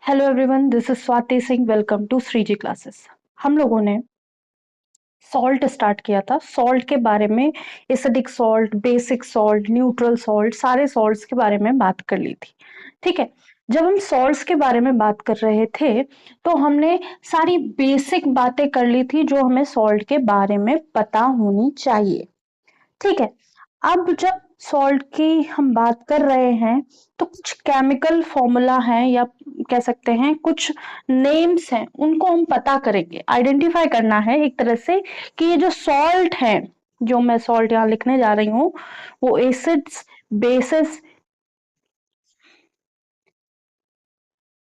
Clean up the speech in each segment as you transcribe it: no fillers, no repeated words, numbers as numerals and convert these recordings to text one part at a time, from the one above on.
Hello everyone, this is Swati Singh. Welcome to Shreeji classes. हम लोगों ने सॉल्ट स्टार्ट किया था। सॉल्ट के बारे में acidic salt, basic salt, neutral salt, सारे सॉल्ट्स के बारे में बात कर ली थी। ठीक है। जब हम सॉल्ट्स के बारे में बात कर रहे थे तो हमने सारी बेसिक बातें कर ली थी जो हमें सॉल्ट के बारे में पता होनी चाहिए। ठीक है। अब जब सॉल्ट की हम बात कर रहे हैं तो कुछ केमिकल फॉर्मूला है या कह सकते हैं कुछ नेम्स हैं, उनको हम पता करेंगे। आइडेंटिफाई करना है एक तरह से कि ये जो सॉल्ट है, जो मैं सॉल्ट यहाँ लिखने जा रही हूँ, वो एसिड्स, बेसिस,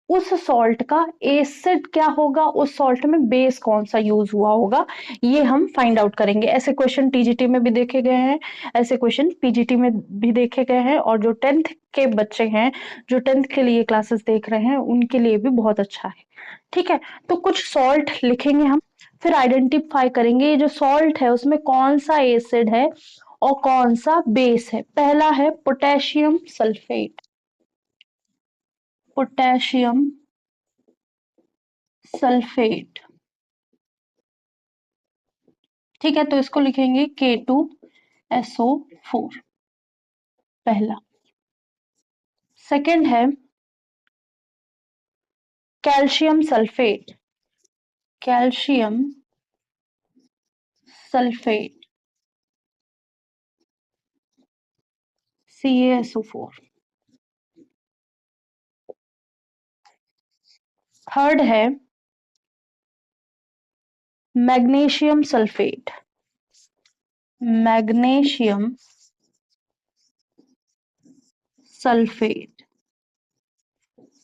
उस सॉल्ट का एसिड क्या होगा, उस सॉल्ट में बेस कौन सा यूज हुआ होगा, ये हम फाइंड आउट करेंगे। ऐसे क्वेश्चन टीजीटी में भी देखे गए हैं, ऐसे क्वेश्चन पीजीटी में भी देखे गए हैं, और जो 10th के बच्चे हैं, जो 10th के लिए क्लासेस देख रहे हैं, उनके लिए भी बहुत अच्छा है। ठीक है। तो कुछ सॉल्ट लिखेंगे हम, फिर आइडेंटिफाई करेंगे ये जो सॉल्ट है उसमें कौन सा एसिड है और कौन सा बेस है। पहला है पोटेशियम सल्फेट। Potassium sulphate. ठीक है, तो इसको लिखेंगे K2SO4, पहला। सेकंड है calcium sulphate. Calcium sulphate, CaSO4। Third है मैग्नीशियम सल्फेट। Magnesium sulphate.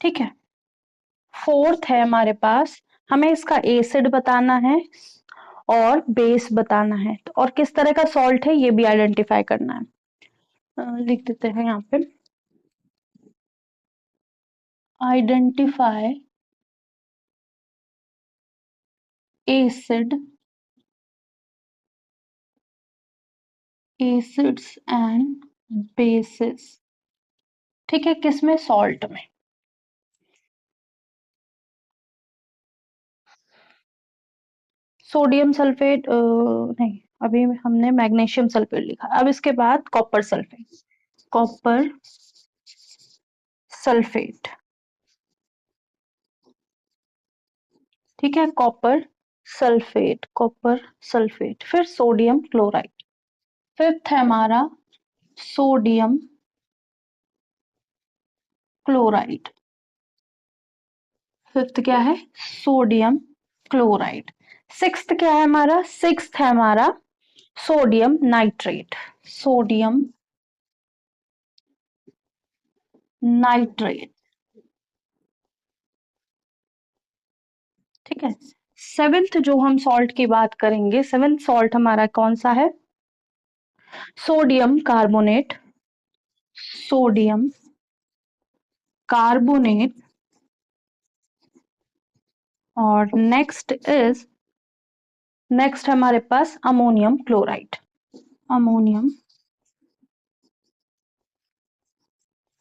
ठीक है। फोर्थ है हमारे पास, हमें इसका एसिड बताना है और बेस बताना है, तो और किस तरह का सॉल्ट है ये भी आइडेंटिफाई करना है। लिख देते हैं यहाँ पे, identify acid, acids and bases. ठीक है, किसमें? सॉल्ट में। सोडियम सल्फेट नहीं, अभी हमने मैग्नीशियम सल्फेट लिखा। अब इसके बाद कॉपर सल्फेट। Copper sulphate. ठीक है, कॉपर सल्फेट, कॉपर सल्फेट। फिर सोडियम क्लोराइड। फिफ्थ है हमारा सोडियम क्लोराइड। फिफ्थ क्या है? Sodium chloride. सिक्स्थ क्या है हमारा? सिक्स्थ है हमारा सोडियम नाइट्रेट। Sodium nitrate. ठीक है। सेवेंथ जो हम सॉल्ट की बात करेंगे, सेवेंथ सॉल्ट हमारा कौन सा है? Sodium carbonate. Sodium carbonate. और नेक्स्ट हमारे पास अमोनियम क्लोराइड। Ammonium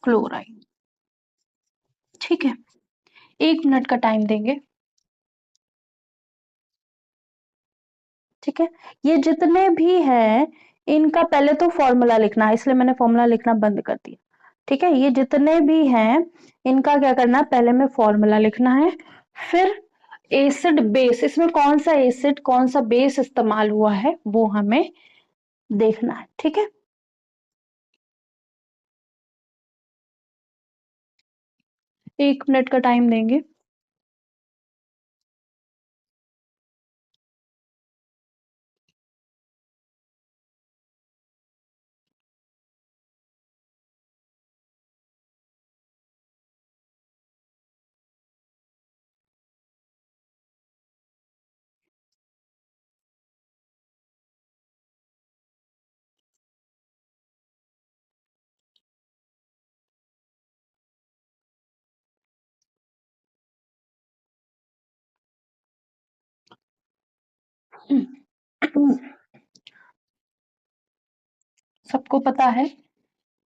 chloride. ठीक है, 1 मिनट का टाइम देंगे। ठीक है। ये जितने भी हैं इनका पहले तो फॉर्मूला लिखना है, इसलिए मैंने फॉर्मूला लिखना बंद कर दिया। ठीक है, ये जितने भी हैं इनका क्या करना है, पहले में फॉर्मूला लिखना है, फिर एसिड बेस, इसमें कौन सा एसिड कौन सा बेस इस्तेमाल हुआ है वो हमें देखना है। ठीक है। 1 मिनट का टाइम देंगे। सबको पता है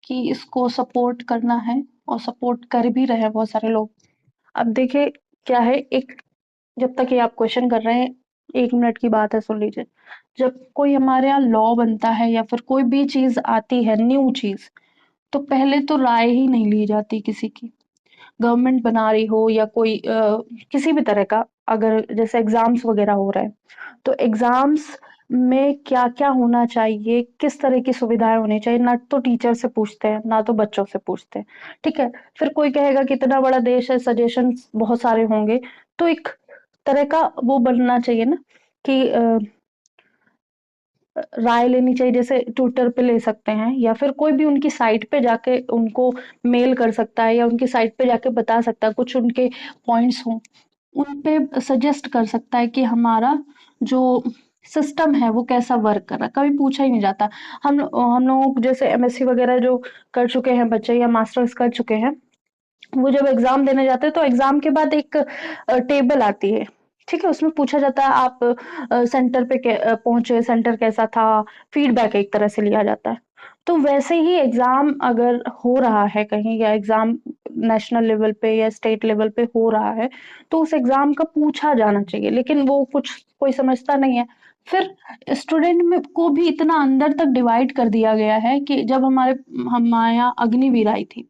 कि इसको सपोर्ट करना है और सपोर्ट कर भी रहे हैं बहुत सारे लोग। अब देखिए क्या है, एक जब तक ये आप क्वेश्चन कर रहे हैं, 1 मिनट की बात है, सुन लीजिए। जब कोई हमारे यहाँ लॉ बनता है या फिर कोई भी चीज आती है, न्यू चीज, तो पहले तो राय ही नहीं ली जाती किसी की। गवर्नमेंट बना रही हो या कोई किसी भी तरह का, अगर जैसे एग्जाम्स वगैरह हो रहे हैं, तो एग्जाम्स में क्या क्या होना चाहिए, किस तरह की सुविधाएं होनी चाहिए, ना तो टीचर से पूछते हैं ना तो बच्चों से पूछते हैं। ठीक है, फिर कोई कहेगा कि इतना बड़ा देश है, सजेशन बहुत सारे होंगे, तो एक तरह का वो बनना चाहिए ना कि राय लेनी चाहिए, जैसे ट्विटर पे ले सकते हैं या फिर कोई भी उनकी साइट पे जाके उनको मेल कर सकता है या उनकी साइट पे जाके बता सकता है, कुछ उनके पॉइंट्स हों उन पे सजेस्ट कर सकता है कि हमारा जो सिस्टम है वो कैसा वर्क कर रहा है। कभी पूछा ही नहीं जाता। हम लोग जैसे एमएससी वगैरह जो कर चुके हैं बच्चे या मास्टर्स कर चुके हैं, वो जब एग्जाम देने जाते हैं तो एग्जाम के बाद एक टेबल आती है। ठीक है, उसमें पूछा जाता है आप सेंटर पे पहुंचे, सेंटर कैसा था, फीडबैक एक तरह से लिया जाता है। तो वैसे ही एग्जाम अगर हो रहा है कहीं, या एग्जाम नेशनल लेवल पे या स्टेट लेवल पे हो रहा है, तो उस एग्जाम का पूछा जाना चाहिए, लेकिन वो कुछ कोई समझता नहीं है। फिर स्टूडेंट में को भी इतना अंदर तक डिवाइड कर दिया गया है कि जब हमारे यहाँ अग्निवीर आई थी,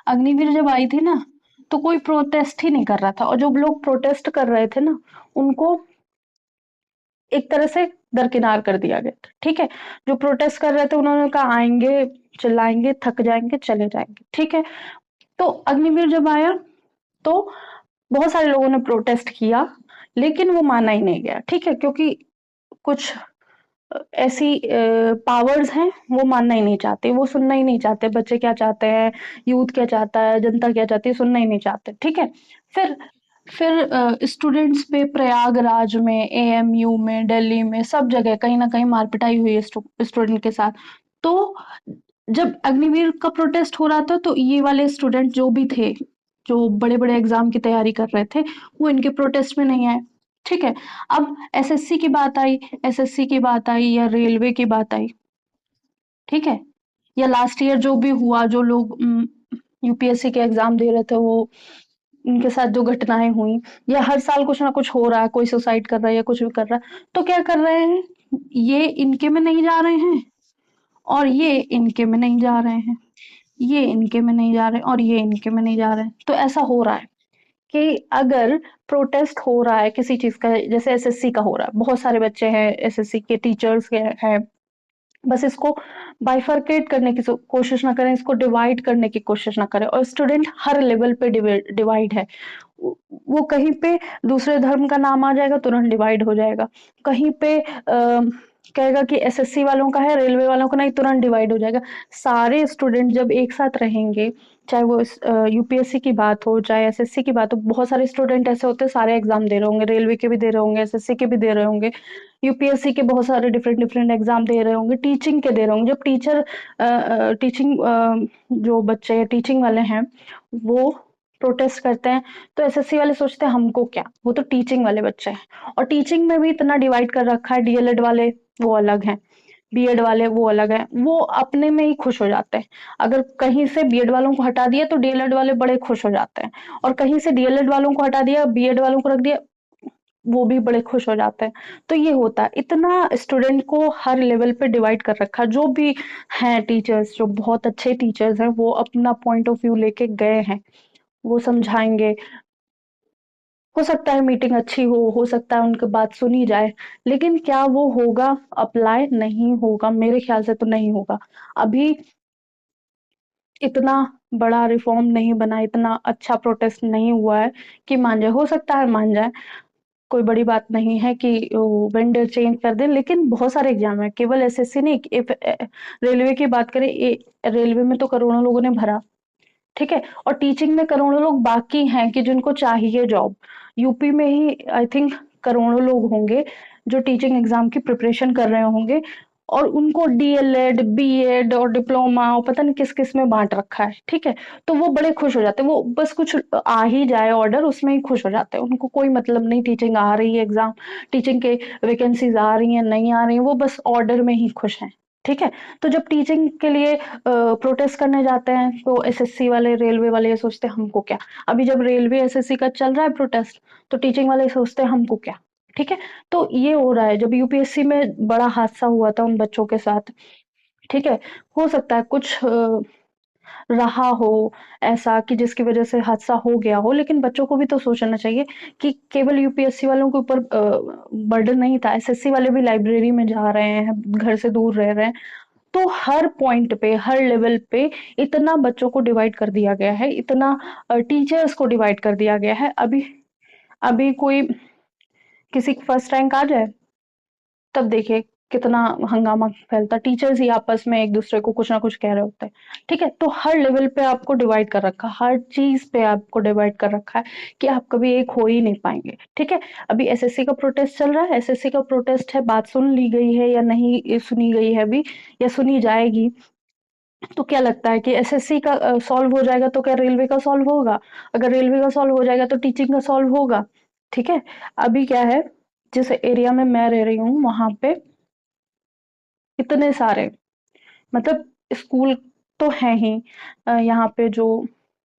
अग्निवीर जब आई थी ना, तो कोई प्रोटेस्ट ही नहीं कर रहा था, और जो लोग प्रोटेस्ट कर रहे थे ना, उनको एक तरह से दरकिनार कर दिया गया था। ठीक है, जो प्रोटेस्ट कर रहे थे उन्होंने कहा आएंगे, चिल्लाएंगे, थक जाएंगे, चले जाएंगे। ठीक है, तो अग्निवीर जब आया तो बहुत सारे लोगों ने प्रोटेस्ट किया, लेकिन वो माना ही नहीं गया। ठीक है, क्योंकि कुछ ऐसी पावर्स हैं, वो मानना ही नहीं चाहते, वो सुनना ही नहीं चाहते, बच्चे क्या चाहते हैं, यूथ क्या चाहता है, जनता क्या चाहती है, सुनना ही नहीं चाहते। ठीक है, फिर फिर स्टूडेंट्स पे प्रयागराज में, एएमयू में, दिल्ली में, सब जगह कहीं ना कहीं मारपिटाई हुई है स्टूडेंट के साथ। तो जब अग्निवीर का प्रोटेस्ट हो रहा था, तो ये वाले स्टूडेंट जो भी थे, जो बड़े बड़े एग्जाम की तैयारी कर रहे थे, वो इनके प्रोटेस्ट में नहीं आए। ठीक है, अब एसएससी की बात आई, एसएससी की बात आई या रेलवे की बात आई, ठीक है, या लास्ट ईयर जो भी हुआ, जो लोग यूपीएससी के एग्जाम दे रहे थे, वो उनके साथ जो घटनाएं हुई, या हर साल कुछ ना कुछ हो रहा है, कोई सुसाइड कर रहा है या कुछ भी कर रहा है, तो क्या कर रहे हैं, ये इनके में नहीं जा रहे हैं और ये इनके में नहीं जा रहे हैं, ये इनके में नहीं जा रहे हैं और ये इनके में नहीं जा रहे हैं। तो ऐसा हो रहा है कि अगर प्रोटेस्ट हो रहा है किसी चीज का, जैसे एसएससी का हो रहा है, बहुत सारे बच्चे हैं एसएससी के, टीचर्स हैं, बस इसको बाइफरकेट करने की कोशिश ना करें, इसको डिवाइड करने की कोशिश ना करें, और स्टूडेंट हर लेवल पे डिवाइड है। वो कहीं पे दूसरे धर्म का नाम आ जाएगा, तुरंत डिवाइड हो जाएगा। कहीं पे कहेगा कि एसएससी वालों का है, रेलवे वालों का नहीं, तुरंत डिवाइड हो जाएगा। सारे स्टूडेंट जब एक साथ रहेंगे, चाहे वो यूपीएससी की बात हो, चाहे एसएससी की बात हो, बहुत सारे स्टूडेंट ऐसे होते हैं सारे एग्जाम दे रहे होंगे, रेलवे के भी दे रहे होंगे, एसएससी के भी दे रहे होंगे, यूपीएससी के बहुत सारे डिफरेंट डिफरेंट एग्जाम दे रहे होंगे, टीचिंग के दे रहे होंगे। जब टीचिंग जो बच्चे टीचिंग वाले हैं, वो प्रोटेस्ट करते हैं, तो एसएससी वाले सोचते हैं हमको क्या, वो तो टीचिंग वाले बच्चे हैं। और टीचिंग में भी इतना डिवाइड कर रखा है, डीएलएड वाले वो अलग हैं, बीएड वाले वो अलग हैं, वो अपने में ही खुश हो जाते हैं। अगर कहीं से बीएड वालों को हटा दिया तो डीएलएड वाले बड़े खुश हो जाते हैं, और कहीं से डीएलएड वालों को हटा दिया, बीएड वालों को रख दिया, वो भी बड़े खुश हो जाते हैं। तो ये होता है, इतना स्टूडेंट को हर लेवल पे डिवाइड कर रखा है। जो भी हैं टीचर्स, जो बहुत अच्छे टीचर्स हैं, वो अपना पॉइंट ऑफ व्यू लेके गए हैं, वो समझाएंगे। हो सकता है मीटिंग अच्छी हो सकता है उनकी बात सुनी जाए, लेकिन क्या वो होगा अप्लाई, नहीं होगा, मेरे ख्याल से तो नहीं होगा। अभी इतना बड़ा रिफॉर्म नहीं बना, इतना अच्छा प्रोटेस्ट नहीं हुआ है कि मान जाए। हो सकता है मान जाए, कोई बड़ी बात नहीं है कि वेंडर चेंज कर दें, लेकिन बहुत सारे एग्जाम है, केवल एसएससी नहीं। रेलवे की बात करें, रेलवे में तो करोड़ों लोगों ने भरा, ठीक है, और टीचिंग में करोड़ों लोग बाकी हैं कि जिनको चाहिए जॉब। यूपी में ही आई थिंक करोड़ों लोग होंगे जो टीचिंग एग्जाम की प्रिपरेशन कर रहे होंगे, और उनको डीएलएड, बीएड और डिप्लोमा और पता नहीं किस किस में बांट रखा है। ठीक है, तो वो बड़े खुश हो जाते हैं, वो बस कुछ आ ही जाए ऑर्डर, उसमें ही खुश हो जाते हैं, उनको कोई मतलब नहीं टीचिंग आ रही है, एग्जाम टीचिंग के वैकेंसीज आ रही हैं नहीं आ रही हैं, वो बस ऑर्डर में ही खुश हैं। ठीक है। तो जब टीचिंग के लिए प्रोटेस्ट करने जाते हैं तो एसएससी वाले, रेलवे वाले ये सोचते हैं हमको क्या। अभी जब रेलवे एसएससी का चल रहा है प्रोटेस्ट, तो टीचिंग वाले सोचते हैं हमको क्या। ठीक है। तो ये हो रहा है। जब यूपीएससी में बड़ा हादसा हुआ था उन बच्चों के साथ, ठीक है, हो सकता है कुछ रहा हो ऐसा कि जिसकी वजह से हादसा हो गया हो, लेकिन बच्चों को भी तो सोचना चाहिए कि केवल यूपीएससी वालों के ऊपर बर्डन नहीं था, एसएससी वाले भी लाइब्रेरी में जा रहे हैं, घर से दूर रह रहे हैं। तो हर पॉइंट पे, हर लेवल पे इतना बच्चों को डिवाइड कर दिया गया है, इतना टीचर्स को डिवाइड कर दिया गया है। अभी अभी कोई किसी फर्स्ट रैंक आ जाए, तब देखिए कितना हंगामा फैलता। टीचर्स ही आपस में एक दूसरे को कुछ ना कुछ कह रहे होते हैं। ठीक है। तो हर लेवल पे आपको डिवाइड कर रखा, हर चीज पे आपको डिवाइड कर रखा है कि आप कभी एक हो ही नहीं पाएंगे। ठीक है। अभी एसएससी का प्रोटेस्ट चल रहा है, एसएससी का प्रोटेस्ट है, बात सुन ली गई है या नहीं सुनी गई है अभी, या सुनी जाएगी। तो क्या लगता है कि एसएससी का सॉल्व हो जाएगा तो क्या रेलवे का सॉल्व होगा? अगर रेलवे का सॉल्व हो जाएगा तो टीचिंग का सॉल्व होगा। ठीक है। अभी क्या है, जिस एरिया में मैं रह रही हूँ वहां पे इतने सारे, मतलब स्कूल तो है ही, यहाँ पे जो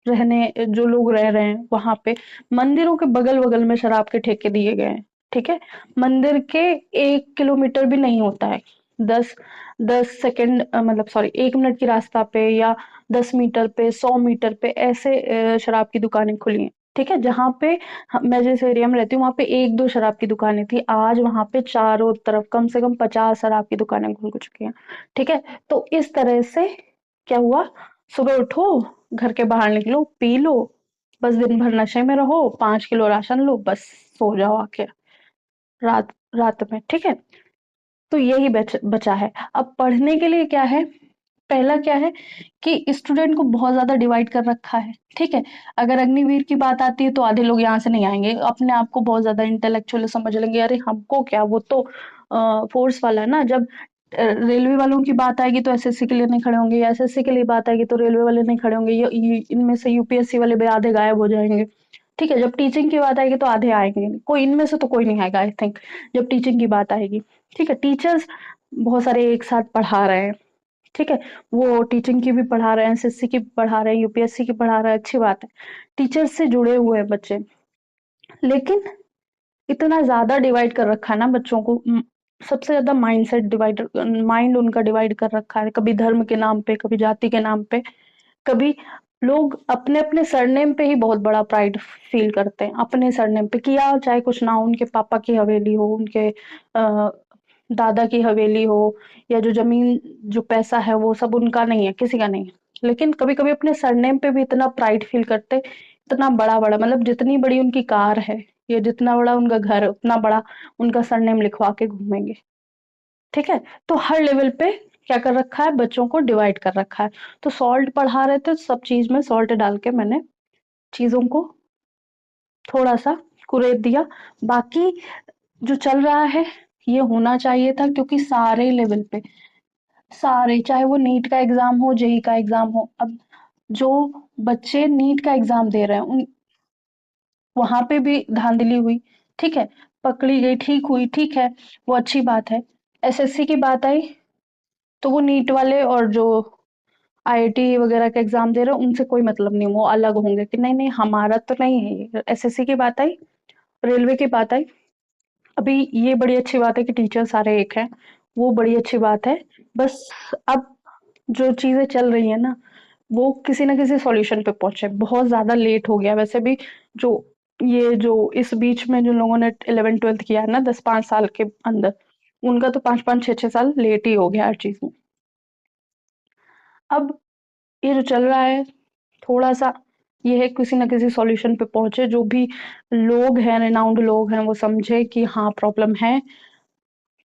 जो लोग रह रहे हैं वहां पे मंदिरों के बगल बगल में शराब के ठेके दिए गए हैं। ठीक है। मंदिर के 1 किलोमीटर भी नहीं होता है, 10 10 सेकंड, मतलब सॉरी 1 मिनट की रास्ता पे, या 10 मीटर पे, 100 मीटर पे ऐसे शराब की दुकानें खुली हैं। ठीक है। जहाँ पे मैं जिस एरिया में रहती हूँ वहां पे एक दो शराब की दुकानें थी, आज वहां पे चारों तरफ कम से कम 50 शराब की दुकानें खुल चुकी हैं। ठीक है। तो इस तरह से क्या हुआ, सुबह उठो, घर के बाहर निकलो, पी लो, बस दिन भर नशे में रहो, 5 किलो राशन लो, बस सो जाओ आके रात रात में। ठीक है। तो यही बचा है। अब पढ़ने के लिए क्या है, पहला क्या है कि स्टूडेंट को बहुत ज्यादा डिवाइड कर रखा है। ठीक है। अगर अग्निवीर की बात आती है तो आधे लोग यहाँ से नहीं आएंगे, अपने आप को बहुत ज्यादा इंटेलेक्चुअल समझ लेंगे, अरे हमको क्या, वो तो फोर्स वाला है ना। जब रेलवे वालों की बात आएगी तो एसएससी के लिए नहीं खड़े होंगे, या एसएससी के लिए बात आएगी तो रेलवे वाले नहीं खड़े होंगे, इनमें से यूपीएससी वाले भी आधे गायब हो जाएंगे। ठीक है। जब टीचिंग की बात आएगी तो आधे आएंगे नहीं। कोई इनमें से तो कोई नहीं आएगा आई थिंक, जब टीचिंग की बात आएगी। ठीक है। टीचर्स बहुत सारे एक साथ पढ़ा रहे हैं। ठीक है। वो टीचिंग की भी पढ़ा रहे हैं, एसएससी की भी पढ़ा रहे हैं, यूपीएससी की पढ़ा रहे हैं, अच्छी बात है, टीचर्स से जुड़े हुए हैं बच्चे। लेकिन इतना ज्यादा डिवाइड कर रखा है ना बच्चों को, सबसे ज्यादा माइंडसेट डिवाइड, माइंड उनका डिवाइड कर रखा है, कभी धर्म के नाम पे, कभी जाति के नाम पे, कभी लोग अपने अपने सरनेम पे ही बहुत बड़ा प्राइड फील करते हैं, अपने सरनेम पे, किया चाहे कुछ ना हो, उनके पापा की हवेली हो, उनके दादा की हवेली हो, या जो जमीन, जो पैसा है वो सब उनका नहीं है, किसी का नहीं है, लेकिन कभी कभी अपने सरनेम पे भी इतना प्राइड फील करते, इतना बड़ा बड़ा, मतलब जितनी बड़ी उनकी कार है या जितना बड़ा उनका घर है उतना बड़ा उनका सरनेम लिखवा के घूमेंगे। ठीक है। तो हर लेवल पे क्या कर रखा है, बच्चों को डिवाइड कर रखा है। तो सॉल्ट पढ़ा रहे थे, सब चीज में सॉल्ट डाल के मैंने चीजों को थोड़ा सा कुरेद दिया। बाकी जो चल रहा है ये होना चाहिए था, क्योंकि सारे लेवल पे, सारे, चाहे वो नीट का एग्जाम हो, जेई का एग्जाम हो, अब जो बच्चे नीट का एग्जाम दे रहे हैं उन वहां पे भी धांधली हुई। ठीक है। पकड़ी गई, ठीक हुई, ठीक है, वो अच्छी बात है। एसएससी की बात आई तो वो नीट वाले और जो आईआईटी वगैरह का एग्जाम दे रहे हैं उनसे कोई मतलब नहीं, वो अलग होंगे कि नहीं नहीं हमारा तो नहीं है ये। एसएससी की बात आई, रेलवे की बात आई, अभी ये बड़ी अच्छी बात है कि टीचर सारे एक हैं, वो बड़ी अच्छी बात है। बस अब जो चीजें चल रही है ना, वो किसी ना किसी सॉल्यूशन पे पहुंचे, बहुत ज्यादा लेट हो गया वैसे भी। जो ये जो इस बीच में जो लोगों ने 11वीं 12वीं किया है ना 10 5 साल के अंदर, उनका तो 5 5 6 6 साल लेट ही हो गया हर चीज में। अब ये जो चल रहा है थोड़ा सा, ये है किसी ना किसी सॉल्यूशन पे पहुंचे, जो भी लोग हैं, रिनाउंड लोग हैं, वो समझे कि हाँ प्रॉब्लम है।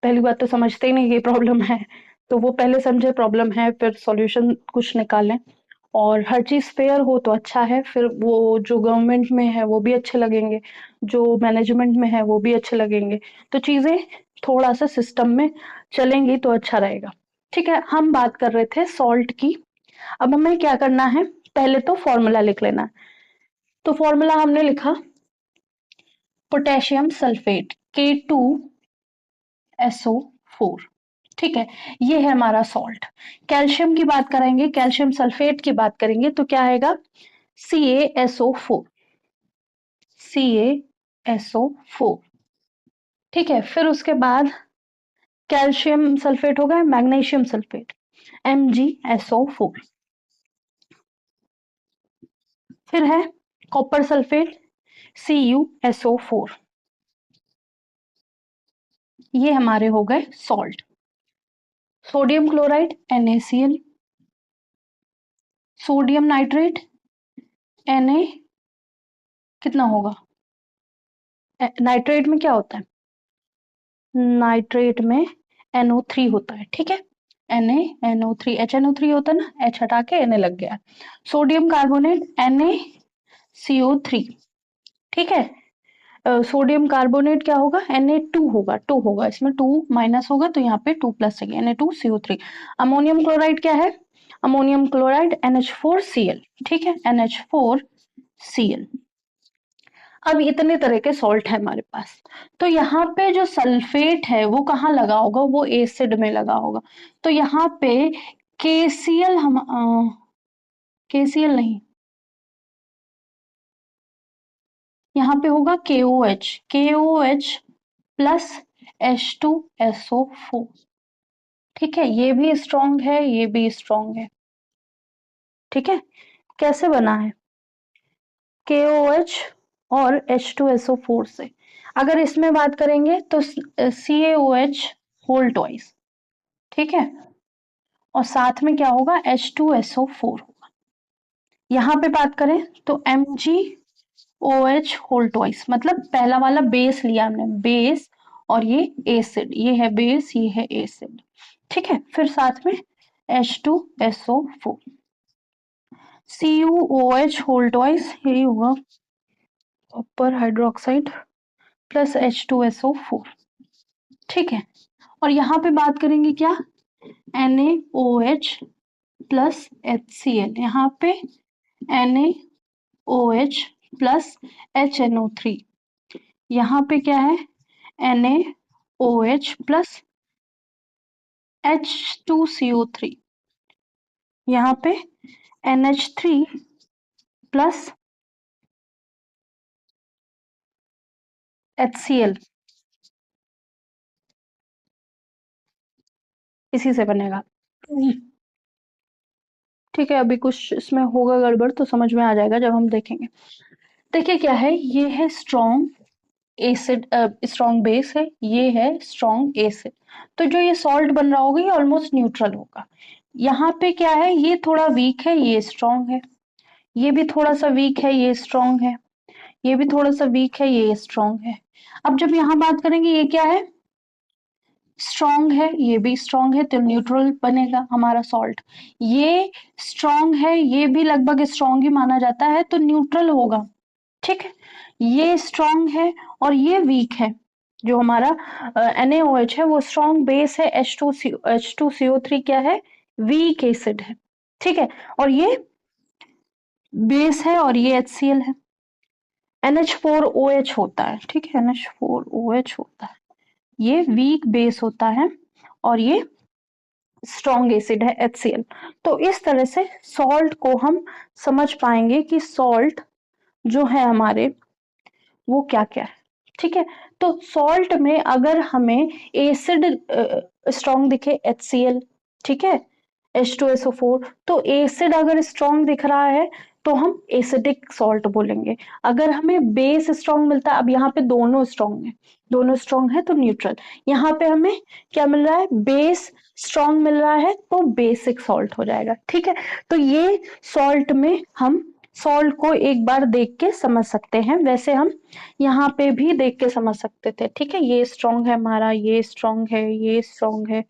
पहली बात तो समझते ही नहीं कि प्रॉब्लम है, तो वो पहले समझे प्रॉब्लम है, फिर सॉल्यूशन कुछ निकालें। और हर चीज फेयर हो तो अच्छा है, फिर वो जो गवर्नमेंट में है वो भी अच्छे लगेंगे, जो मैनेजमेंट में है वो भी अच्छे लगेंगे, तो चीजें थोड़ा सा सिस्टम में चलेंगी तो अच्छा रहेगा। ठीक है। हम बात कर रहे थे सॉल्ट की। अब हमें क्या करना है, पहले तो फॉर्मूला लिख लेना है। तो फॉर्मूला हमने लिखा, पोटेशियम सल्फेट, K2SO4। ठीक है, ये है हमारा सॉल्ट। कैल्शियम की बात करेंगे, कैल्शियम सल्फेट की बात करेंगे तो क्या आएगा, CaSO4, CaSO4। ठीक है, फिर उसके बाद कैल्शियम सल्फेट हो गया, मैग्नीशियम सल्फेट, MgSO4। फिर है कॉपर सल्फेट, CuSO4। ये हमारे हो गए salt. Sodium chloride NaCl, sodium nitrate Na, कितना होगा, नाइट्रेट में क्या होता है, नाइट्रेट में NO3 होता है। ठीक है, NaNO3, HNO3 होता है ना, H हटा के Na लग गया। Sodium carbonate NaCO3। ठीक है, सोडियम कार्बोनेट क्या होगा, Na2 होगा, 2 होगा, इसमें 2 माइनस होगा तो यहाँ पे 2 प्लस है, Na2CO3। अमोनियम क्लोराइड क्या है, अमोनियम क्लोराइड NH4Cl। ठीक है, NH4Cl। अब इतने तरह के सॉल्ट है हमारे पास, तो यहाँ पे जो सल्फेट है वो कहाँ लगा होगा, वो एसिड में लगा होगा। तो यहाँ पे KCl, हम KCl नहीं, यहाँ पे होगा KOH, KOH प्लस H2SO4। ठीक है, ये भी स्ट्रॉन्ग है, ये भी स्ट्रॉन्ग है। ठीक है, कैसे बना है, KOH और H2SO4 से। अगर इसमें बात करेंगे तो CaOH होल ट्वाइस। ठीक है, और साथ में क्या होगा, H2SO4 होगा। यहाँ पे बात करें तो MgOH होल ट्वाइस, मतलब पहला वाला बेस लिया हमने, बेस, और ये एसिड, ये है बेस, ये है एसिड। ठीक है, फिर साथ में H2SO4, CuOH होल ट्वाइस, यही होगा कॉपर हाइड्रोक्साइड प्लस H2SO4। ठीक है, और यहाँ पे बात करेंगे क्या, NaOH प्लस HCl, यहाँ पे NaOH प्लस HNO3, यहाँ पे क्या है, NaOH प्लस H2CO3, यहाँ पे NH3 प्लस HCl, इसी से बनेगा। ठीक है, अभी कुछ इसमें होगा गड़बड़ तो समझ में आ जाएगा जब हम देखेंगे। देखिए क्या है, ये है स्ट्रॉन्ग एसिड, स्ट्रॉन्ग बेस है, ये है स्ट्रॉन्ग एसिड। तो जो ये सॉल्ट बन रहा होगा ये ऑलमोस्ट न्यूट्रल होगा। यहाँ पे क्या है, ये थोड़ा वीक है, ये स्ट्रॉन्ग है, ये भी थोड़ा सा वीक है, ये स्ट्रॉन्ग है, ये भी थोड़ा सा वीक है, ये स्ट्रॉन्ग है। अब जब यहाँ बात करेंगे, ये क्या है, स्ट्रॉन्ग है, ये भी स्ट्रॉन्ग है, तो न्यूट्रल बनेगा हमारा सॉल्ट। ये स्ट्रॉन्ग है, ये भी लगभग स्ट्रॉन्ग ही माना जाता है, तो न्यूट्रल होगा। ठीक है, ये स्ट्रॉन्ग है और ये वीक है। जो हमारा NaOH है वो स्ट्रॉन्ग बेस है, H2CO3 क्या है, वीक एसिड है। ठीक है, और ये बेस है और ये HCl है। NH4OH होता है, ठीक है, NH4OH होता है, ये वीक बेस होता है और ये स्ट्रॉन्ग एसिड है, HCl। तो इस तरह से सॉल्ट को हम समझ पाएंगे कि सॉल्ट जो है हमारे वो क्या क्या है। ठीक है, तो सॉल्ट में अगर हमें एसिड स्ट्रॉन्ग दिखे, HCl, ठीक है, H2SO4, तो एसिड अगर स्ट्रॉन्ग दिख रहा है तो हम एसिडिक सॉल्ट बोलेंगे। अगर हमें बेस स्ट्रॉन्ग मिलता है, अब यहाँ पे दोनों स्ट्रॉन्ग है, दोनों स्ट्रॉन्ग है तो न्यूट्रल। यहाँ पे हमें क्या मिल रहा है, बेस स्ट्रॉन्ग मिल रहा है तो बेसिक सॉल्ट हो जाएगा। ठीक है, तो ये सॉल्ट में हम सॉल्ट को एक बार देख के समझ सकते हैं, वैसे हम यहाँ पे भी देख के समझ सकते थे। ठीक है, ये स्ट्रॉन्ग है हमारा, ये स्ट्रॉन्ग है, ये स्ट्रॉन्ग है,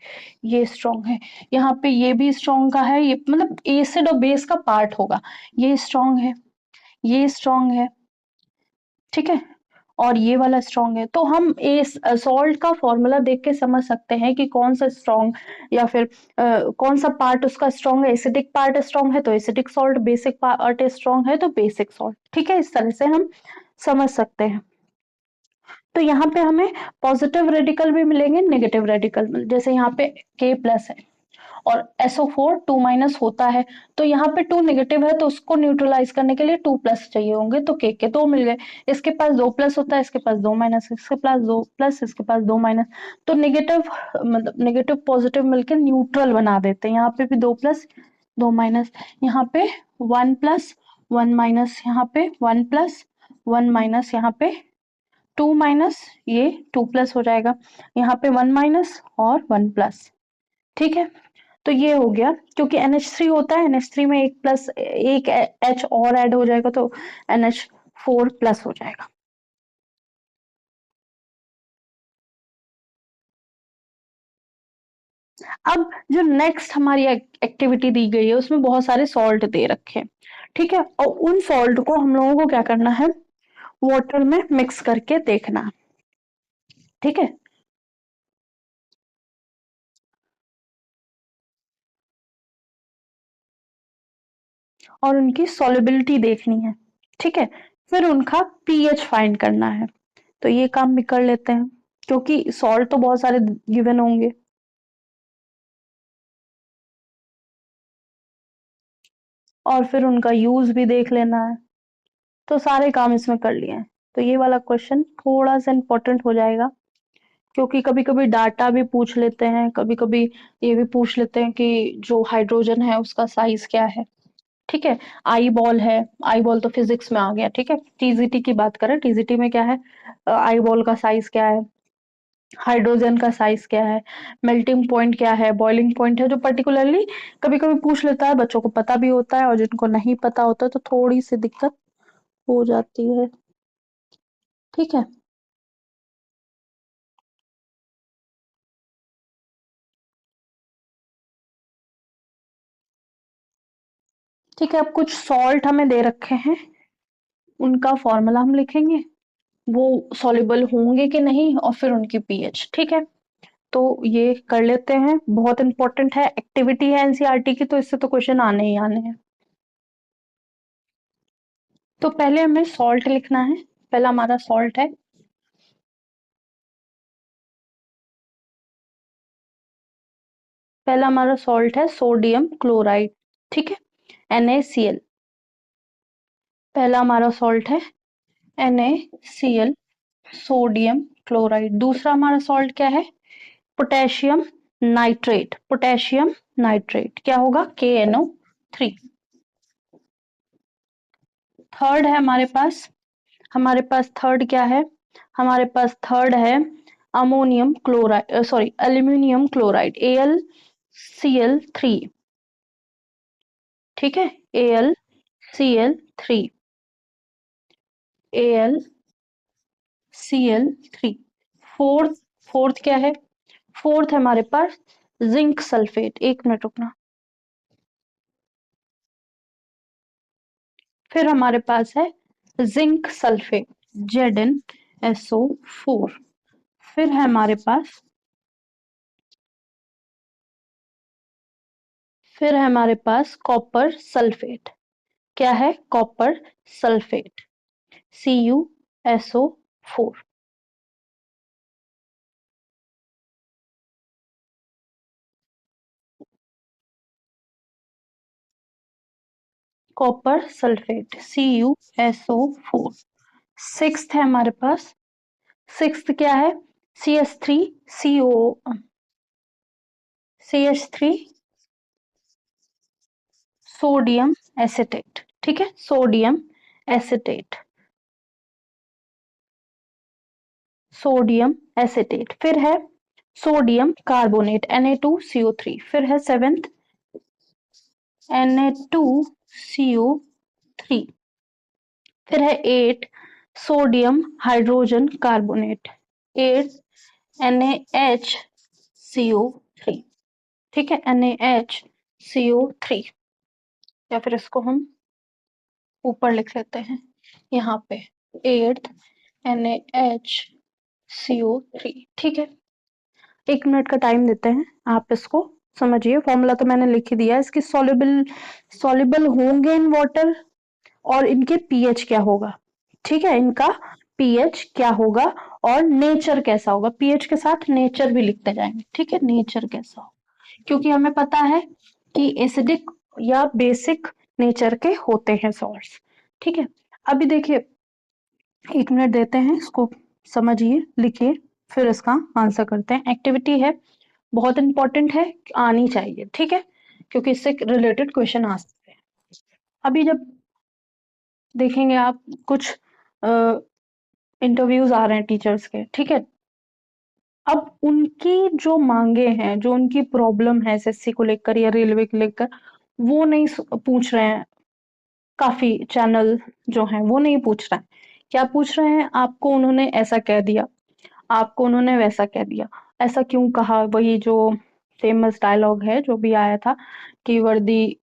ये स्ट्रॉन्ग है, यहाँ पे ये भी स्ट्रॉन्ग का है, ये मतलब एसिड और बेस का पार्ट होगा, ये स्ट्रॉन्ग है, ये स्ट्रॉन्ग है। ठीक है, और ये वाला स्ट्रॉन्ग है, तो हम इस सॉल्ट का फॉर्मूला देख के समझ सकते हैं कि कौन सा स्ट्रॉन्ग या फिर कौन सा पार्ट उसका स्ट्रॉन्ग है। एसिडिक पार्ट स्ट्रॉन्ग है तो acidic salt, basic part strong है तो बेसिक सॉल्ट। ठीक है, इस तरह से हम समझ सकते हैं। तो यहाँ पे हमें पॉजिटिव रेडिकल भी मिलेंगे, नेगेटिव रेडिकल जैसे यहाँ पे K प्लस है और SO4 2 माइनस होता है, तो यहाँ पे 2 नेगेटिव है तो उसको न्यूट्रलाइज करने के लिए 2 प्लस चाहिए होंगे, तो K के 2 मिल गए। इसके पास 2 प्लस होता है, इसके पास 2 माइनस, इसके पास 2 प्लस, इसके पास 2 माइनस, तो नेगेटिव मतलब नेगेटिव पॉजिटिव मिलकर न्यूट्रल बना देते हैं। यहाँ पे भी 2 प्लस 2 माइनस, यहाँ पे 1 प्लस 1 माइनस, यहाँ पे 1 प्लस 1 माइनस, यहाँ पे 2 माइनस, ये 2 प्लस हो जाएगा, यहाँ पे 1 माइनस और 1 प्लस। ठीक है, तो ये हो गया, क्योंकि NH3 होता है, NH3 में एक प्लस एक H और ऐड हो जाएगा तो NH4 प्लस हो जाएगा। अब जो नेक्स्ट हमारी एक्टिविटी दी गई है उसमें बहुत सारे सॉल्ट दे रखे हैं, ठीक है, और उन सॉल्ट को हम लोगों को क्या करना है, वाटर में मिक्स करके देखना, ठीक है। और उनकी सॉलिबिलिटी देखनी है, ठीक है, फिर उनका पीएच फाइंड करना है। तो ये काम भी कर लेते हैं, क्योंकि सॉल्ट तो बहुत सारे गिवन होंगे, और फिर उनका यूज भी देख लेना है, तो सारे काम इसमें कर लिए हैं। तो ये वाला क्वेश्चन थोड़ा सा इंपॉर्टेंट हो जाएगा, क्योंकि कभी कभी डाटा भी पूछ लेते हैं, कभी कभी ये भी पूछ लेते हैं कि जो हाइड्रोजन है उसका साइज क्या है, ठीक है। आई बॉल है, आई बॉल तो फिजिक्स में आ गया, ठीक है। टीजीटी की बात करें, टीजीटी में क्या है, आई बॉल का साइज क्या है, हाइड्रोजन का साइज क्या है, मेल्टिंग पॉइंट क्या है, बॉइलिंग पॉइंट है, जो पर्टिकुलरली कभी कभी पूछ लेता है, बच्चों को पता भी होता है, और जिनको नहीं पता होता है तो थोड़ी सी दिक्कत हो जाती है, ठीक है। ठीक है, अब कुछ सॉल्ट हमें दे रखे हैं, उनका फॉर्मूला हम लिखेंगे, वो सॉल्युबल होंगे कि नहीं, और फिर उनकी पीएच, ठीक है। तो ये कर लेते हैं, बहुत इंपॉर्टेंट है, एक्टिविटी है एनसीईआरटी की, तो इससे तो क्वेश्चन आने ही आने हैं। तो पहले हमें सॉल्ट लिखना है, पहला हमारा सॉल्ट है, पहला हमारा सॉल्ट है सोडियम क्लोराइड, ठीक है, NaCl। पहला हमारा सॉल्ट है NaCl, सोडियम क्लोराइड। दूसरा हमारा सॉल्ट क्या है, पोटेशियम नाइट्रेट, पोटेशियम नाइट्रेट क्या होगा, KNO3। थर्ड है हमारे पास थर्ड क्या है, हमारे पास थर्ड है ammonium chloride, sorry aluminium chloride, AlCl3, ठीक है, AlCl3, AlCl3। फोर्थ फोर्थ क्या है, फोर्थ है हमारे पास जिंक सल्फेट, एक मिनट रुकना, फिर हमारे पास है जिंक सल्फेट, ZnSO4। फिर है हमारे पास, फिर है हमारे पास कॉपर सल्फेट, क्या है, copper sulphate, CuSO4। Copper sulphate CuSO4। Sixth है हमारे पास, सिक्स्थ क्या है, CH3 सोडियम एसिटेट, ठीक है, सोडियम एसिटेट, सोडियम एसिटेट। फिर है सोडियम कार्बोनेट Na2CO3। फिर है सेवेंथ Na2CO3। फिर है eight sodium hydrogen carbonate, eight NaHCO3, ठीक है, NaHCO3, या फिर इसको हम ऊपर लिख लेते हैं यहाँ पे, एट NaHCO3, ठीक है। 1 मिनट का टाइम देते हैं, आप इसको समझिए, फॉर्मूला तो मैंने लिख ही दिया है, इसकी सॉल्युबल होंगे इन वाटर, और इनके पीएच क्या होगा, ठीक है, इनका पीएच क्या होगा, और नेचर कैसा होगा, पीएच के साथ नेचर भी लिखते जाएंगे, ठीक है, नेचर कैसा होगा, क्योंकि हमें पता है कि एसिडिक या बेसिक नेचर के होते हैं सॉल्ट्स, ठीक है। अभी देखिए 1 मिनट देते हैं, इसको समझिए, लिखिए, फिर इसका आंसर करते हैं। एक्टिविटी है, बहुत इंपॉर्टेंट है, आनी चाहिए, ठीक है, क्योंकि इससे रिलेटेड क्वेश्चन आ सकते हैं। अभी जब देखेंगे आप कुछ इंटरव्यूज आ रहे हैं टीचर्स के, ठीक है, अब उनकी जो मांगे हैं, जो उनकी प्रॉब्लम है एसएससी को लेकर या रेलवे को लेकर, वो नहीं पूछ रहे हैं, काफी चैनल जो हैं वो नहीं पूछ रहे हैं। क्या पूछ रहे हैं, आपको उन्होंने ऐसा कह दिया, आपको उन्होंने वैसा कह दिया, ऐसा क्यों कहा, वही जो फेमस डायलॉग है जो भी आया था कि वर्दी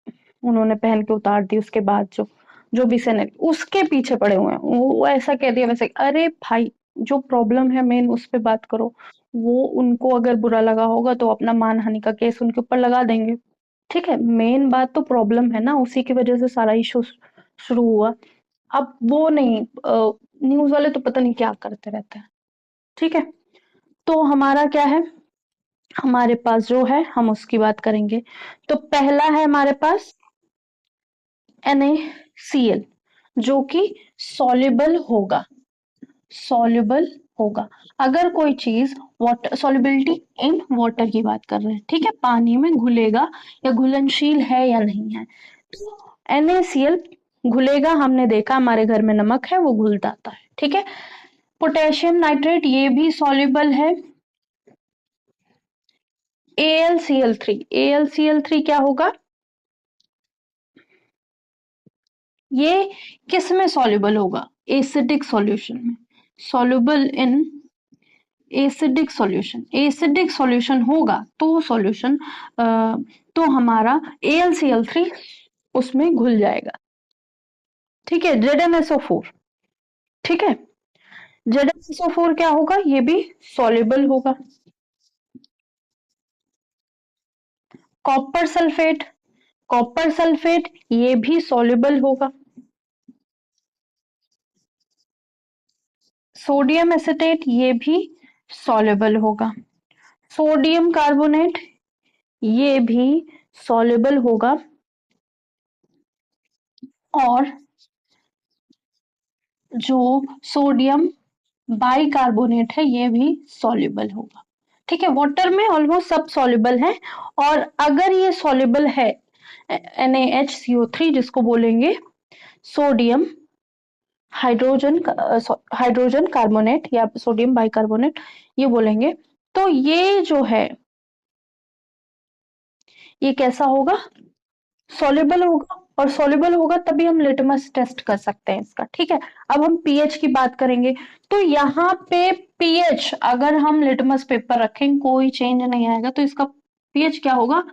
उन्होंने पहन के उतार दी, उसके बाद जो जो भी सेनेरी उसके पीछे पड़े हुए हैं, वो ऐसा कह दिया वैसे, अरे भाई जो प्रॉब्लम है मेन उस पे बात करो। वो उनको अगर बुरा लगा होगा तो अपना मानहानि का केस उनके ऊपर लगा देंगे, ठीक है, मेन बात तो प्रॉब्लम है ना, उसी की वजह से सारा इशू शुरू हुआ। अब वो नहीं, न्यूज वाले तो पता नहीं क्या करते रहते हैं, ठीक है। तो हमारा क्या है, हमारे पास जो है हम उसकी बात करेंगे। तो पहला है हमारे पास NaCl, जो कि सॉल्युबल होगा, सॉल्युबल होगा। अगर कोई चीज वाटर सॉल्युबिलिटी इन वाटर की बात कर रहे हैं, ठीक है, पानी में घुलेगा या घुलनशील है या नहीं है, तो NaCl घुलेगा, हमने देखा हमारे घर में नमक है वो घुल जाता है, ठीक है। पोटेशियम नाइट्रेट ये भी सॉल्युबल है। AlCl3, AlCl3 क्या होगा, ये किस में सॉल्युबल होगा, एसिडिक सॉल्यूशन में, soluble in acidic solution, acidic solution होगा तो सॉल्यूशन तो हमारा AlCl3 उसमें घुल जाएगा, ठीक है। ZnSO4, ठीक है, ZnSO4 क्या होगा, ये भी सॉल्युबल होगा। कॉपर सल्फेट, कॉपर सल्फेट ये भी सॉल्युबल होगा। सोडियम एसिटेट ये भी सॉल्युबल होगा। सोडियम कार्बोनेट ये भी सॉल्युबल होगा। और जो सोडियम बाइकार्बोनेट है ये भी सॉल्युबल होगा, ठीक है। वाटर में ऑलमोस्ट सब सॉल्युबल है। और अगर ये सॉल्युबल है NaHCO3 जिसको बोलेंगे सोडियम हाइड्रोजन हाइड्रोजन कार्बोनेट या सोडियम बाइकार्बोनेट ये बोलेंगे, तो ये जो है ये कैसा होगा, सॉल्युबल होगा। और सॉल्युबल होगा तभी हम लिटमस टेस्ट कर सकते हैं इसका, ठीक है। अब हम पीएच की बात करेंगे, तो यहाँ पे पीएच अगर हम लिटमस पेपर रखें कोई चेंज नहीं आएगा, तो इसका पीएच क्या होगा,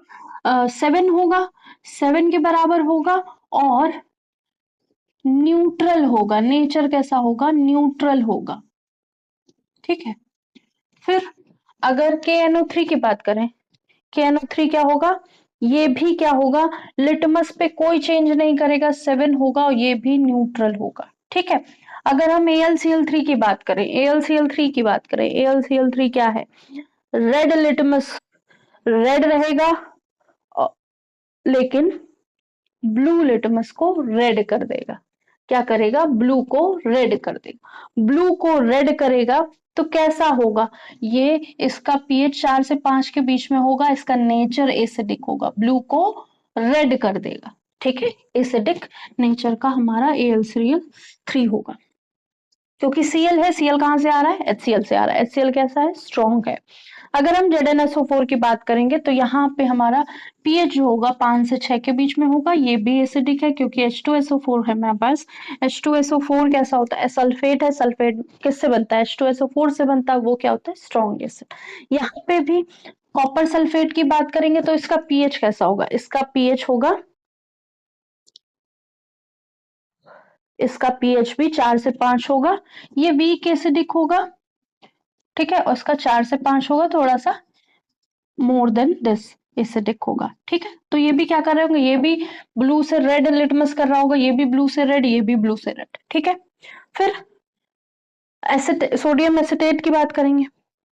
7 होगा, 7 के बराबर होगा। और न्यूट्रल होगा, नेचर कैसा होगा, न्यूट्रल होगा, ठीक है। फिर अगर KNO3 की बात करें, KNO3 क्या होगा, ये भी क्या होगा, लिटमस पे कोई चेंज नहीं करेगा, 7 होगा और ये भी न्यूट्रल होगा, ठीक है। अगर हम AlCl3 की बात करें, AlCl3 की बात करें, AlCl3 क्या है, रेड लिटमस, रेड रहेगा, लेकिन ब्लू लिटमस को रेड कर देगा, क्या करेगा, ब्लू को रेड कर देगा, ब्लू को रेड करेगा। तो कैसा होगा ये, इसका पीएच 4 से 5 के बीच में होगा, इसका नेचर एसिडिक होगा, ब्लू को रेड कर देगा, ठीक है, एसिडिक नेचर का हमारा AlCl3 होगा। क्योंकि Cl है, Cl कहां से आ रहा है, HCl से आ रहा है, HCl कैसा है, स्ट्रॉन्ग है। अगर हम ZnSO4 की बात करेंगे तो यहाँ पे हमारा पीएच जो होगा 5 से 6 के बीच में होगा, ये भी एसिडिक है क्योंकि H2SO4 है हमारे पास। H2SO4 कैसा होता है, सल्फेट है, सल्फेट किससे बनता है, H2SO4 से बनता है, वो क्या होता है, स्ट्रॉन्ग एसिड। यहाँ पे भी कॉपर सल्फेट की बात करेंगे तो इसका पीएच कैसा होगा, इसका पीएच होगा, इसका पीएच भी 4 से 5 होगा, ये वीक एसिडिक होगा, ठीक है, और इसका 4 से 5 होगा, थोड़ा सा मोर देन दिस एसिडिक होगा, ठीक है। तो ये भी क्या कर रहे होंगे, ये भी ब्लू से रेड लिटमस कर रहा होगा, ये भी ब्लू से रेड, ये भी ब्लू से रेड, ठीक है। फिर सोडियम एसिटेट की बात करेंगे।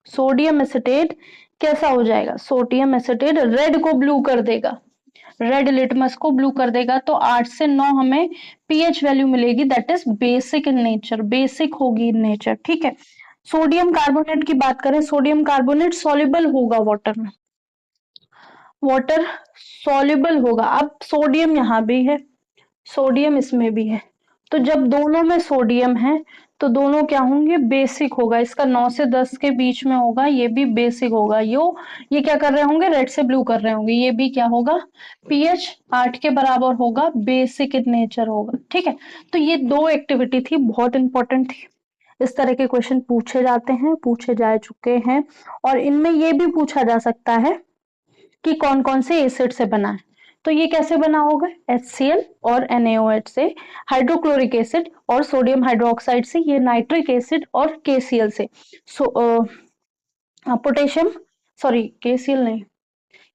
सोडियम एसिटेट कैसा हो जाएगा? सोडियम एसिटेट रेड को ब्लू कर देगा, रेड लिटमस को ब्लू कर देगा। तो 8 से 9 हमें पीएच वैल्यू मिलेगी, that is basic in nature, basic होगी इन नेचर, ठीक है। सोडियम कार्बोनेट की बात करें, सोडियम कार्बोनेट सॉल्युबल होगा वाटर में, वाटर सॉल्युबल होगा। अब सोडियम यहाँ भी है, सोडियम इसमें भी है, तो जब दोनों में सोडियम है तो दोनों क्या होंगे? बेसिक होगा। इसका 9 से 10 के बीच में होगा, ये भी बेसिक होगा। ये क्या कर रहे होंगे? रेड से ब्लू कर रहे होंगे। ये भी क्या होगा? पीएच 8 के बराबर होगा, बेसिक इन नेचर होगा, ठीक है। तो ये दो एक्टिविटी थी, बहुत इंपॉर्टेंट थी। इस तरह के क्वेश्चन पूछे जाते हैं, पूछे जा चुके हैं, और इनमें ये भी पूछा जा सकता है कि कौन कौन से एसिड से बना है। तो ये कैसे बना होगा? HCl और NaOH से, हाइड्रोक्लोरिक एसिड और सोडियम हाइड्रोक्साइड से, ये नाइट्रिक एसिड और KCl से। पोटेशियम, सॉरी KCl नहीं,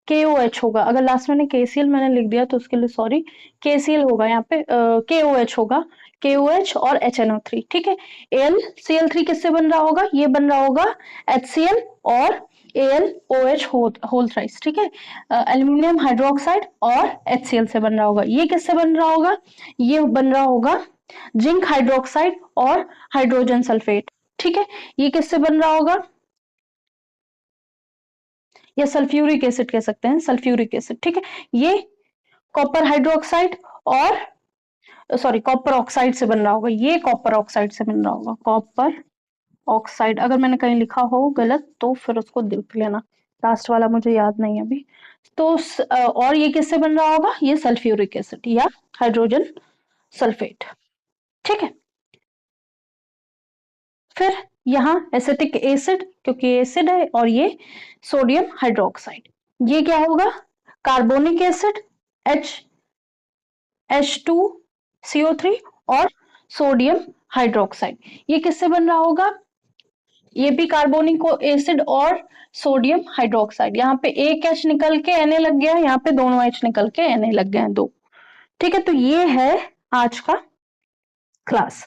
KOH होगा। अगर लास्ट में KCl मैंने लिख दिया तो उसके लिए सॉरी, KCl होगा यहाँ पे, KOH होगा, KOH और HNO3, ठीक है। AlCl3 किससे बन रहा होगा? ये बन रहा होगा HCl और AlOH होल थ्राइस, ठीक है। एल्यूमिनियम हाइड्रोक्साइड और HCl से बन रहा होगा। ये किससे बन रहा होगा? ये बन रहा होगा जिंक हाइड्रोक्साइड और हाइड्रोजन सल्फेट, ठीक है। ये किससे बन रहा होगा? या सल्फ्यूरिक एसिड कह सकते हैं, सल्फ्यूरिक एसिड, ठीक है। ये कॉपर हाइड्रोक्साइड और सॉरी कॉपर ऑक्साइड से बन रहा होगा, ये कॉपर ऑक्साइड से बन रहा होगा, कॉपर ऑक्साइड। अगर मैंने कहीं लिखा हो गलत तो फिर उसको देख लेना, लास्ट वाला मुझे याद नहीं है अभी। तो और ये किससे बन रहा होगा? ये सल्फ्यूरिक एसिड या हाइड्रोजन सल्फेट, ठीक है। फिर यहाँ एसिटिक एसिड, क्योंकि एसिड है, और ये सोडियम हाइड्रोक्साइड, ये क्या होगा? कार्बोनिक एसिड H2CO3 और सोडियम हाइड्रोक्साइड। ये किससे बन रहा होगा? ये भी कार्बोनिक एसिड और सोडियम हाइड्रोक्साइड। यहाँ पे एक H निकल के Na लग गया, यहाँ पे दोनों H निकल के Na लग गए हैं, दो, ठीक है। तो ये है आज का क्लास।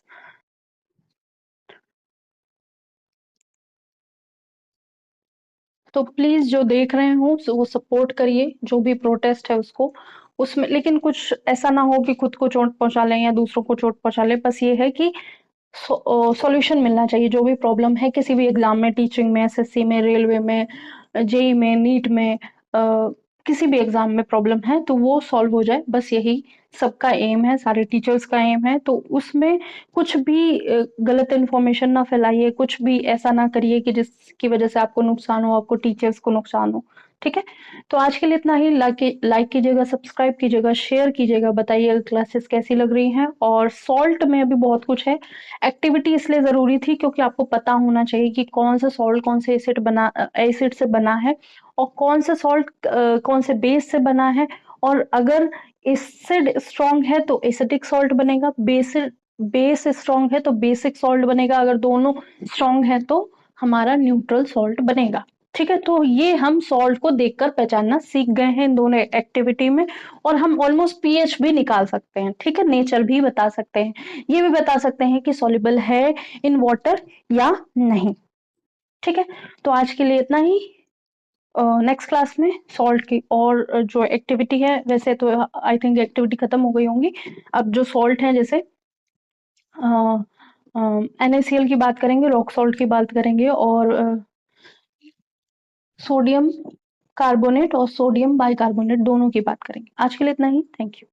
तो प्लीज जो देख रहे हो वो सपोर्ट करिए, जो भी प्रोटेस्ट है उसको, उसमें लेकिन कुछ ऐसा ना हो कि खुद को चोट पहुंचा लें या दूसरों को चोट पहुंचा लें। बस ये है कि सॉल्यूशन मिलना चाहिए। जो भी प्रॉब्लम है किसी भी एग्जाम में, टीचिंग में, SSC में, रेलवे में, जेई में, नीट में, किसी भी एग्जाम में प्रॉब्लम है तो वो सॉल्व हो जाए, बस यही सबका एम है, सारे टीचर्स का एम है। तो उसमें कुछ भी गलत इन्फॉर्मेशन ना फैलाइए, कुछ भी ऐसा ना करिए कि जिसकी वजह से आपको नुकसान हो, आपको टीचर्स को नुकसान हो, ठीक है। तो आज के लिए इतना ही। लाइक कीजिएगा, सब्सक्राइब कीजिएगा, शेयर कीजिएगा, बताइए क्लासेस कैसी लग रही हैं। और सॉल्ट में अभी बहुत कुछ है। एक्टिविटी इसलिए जरूरी थी क्योंकि आपको पता होना चाहिए कि कौन सा सॉल्ट कौन से एसिड से बना है, और कौन सा सॉल्ट कौन से बेस से बना है। और अगर एसिड स्ट्रॉन्ग है तो एसिडिक सॉल्ट बनेगा, बेस स्ट्रॉन्ग है तो बेसिक सॉल्ट बनेगा, अगर दोनों स्ट्रॉन्ग है तो हमारा न्यूट्रल सॉल्ट बनेगा, ठीक है। तो ये हम सॉल्ट को देखकर पहचानना सीख गए हैं इन दोनों एक्टिविटी में। और हम ऑलमोस्ट पीएच भी निकाल सकते हैं, ठीक है, नेचर भी बता सकते हैं, ये भी बता सकते हैं कि सॉल्युबल है इन वाटर या नहीं, ठीक है। तो आज के लिए इतना ही। नेक्स्ट क्लास में सॉल्ट की और जो एक्टिविटी है, वैसे तो आई थिंक एक्टिविटी खत्म हो गई होंगी। अब जो सॉल्ट है, जैसे NaCl की बात करेंगे, रॉक सॉल्ट की बात करेंगे, और सोडियम कार्बोनेट और सोडियम बाइकार्बोनेट दोनों की बात करेंगे। आज के लिए इतना ही, थैंक यू।